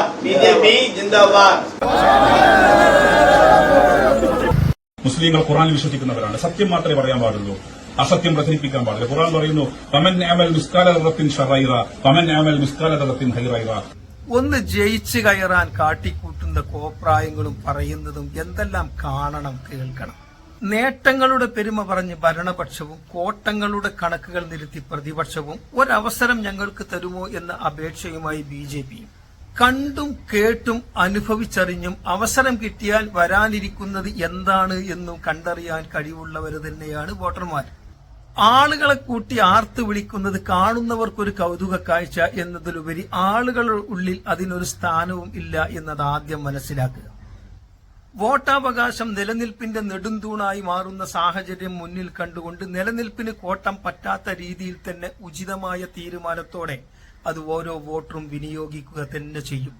Zindabad, BJP zindabad. മുസ്ലിങ്ങൾ ഖുർആനിൽ വിശ്വസിക്കുന്നവരാണ്. സത്യം മാത്രമേ പറയാൻ പാടുള്ളൂ, അസത്യം പ്രചരിപ്പിക്കാൻ പാടില്ല. ഖുർആൻ പറയുന്നു ഫമൻ അമൽ മിസ്കാല ദറത്തിൻ ശറൈറ ഫമൻ അമൽ മിസ്കാല ദറത്തിൻ ഖൈറൈറ. ഒന്ന് ജയിച്ചു കയറാൻ കാട്ടിക്കൂട്ടുന്ന കോപ്രായങ്ങളും പറയുന്നതും എന്തെല്ലാം കാണണം, കേൾക്കണം. നേട്ടങ്ങളുടെ പെരുമ പറഞ്ഞ് ഭരണപക്ഷവും കോട്ടങ്ങളുടെ കണക്കുകൾ നിരത്തി പ്രതിപക്ഷവും ഒരവസരം ഞങ്ങൾക്ക് തരുമോ എന്ന അപേക്ഷയുമായി ബിജെപിയും. കണ്ടും കേട്ടും അനുഭവിച്ചറിഞ്ഞും അവസരം കിട്ടിയാൽ വരാനിരിക്കുന്നത് എന്താണ് എന്നും കണ്ടറിയാൻ കഴിവുള്ളവർ തന്നെയാണ് വോട്ടർമാർ. ആളുകളെ കൂട്ടി ആർത്തു വിളിക്കുന്നത് കാണുന്നവർക്കൊരു കൗതുക കാഴ്ച എന്നതിലുപരി ആളുകളുടെ ഉള്ളിൽ അതിനൊരു സ്ഥാനവും ഇല്ല എന്നത് ആദ്യം മനസ്സിലാക്കുക. വോട്ടവകാശം നിലനിൽപ്പിന്റെ നെടുന്തൂണായി മാറുന്ന സാഹചര്യം മുന്നിൽ കണ്ടുകൊണ്ട് നിലനിൽപ്പിന് കോട്ടം പറ്റാത്ത രീതിയിൽ തന്നെ ഉചിതമായ തീരുമാനത്തോടെ അത് ഓരോ വോട്ടറും വിനിയോഗിക്കുക തന്നെ ചെയ്യും.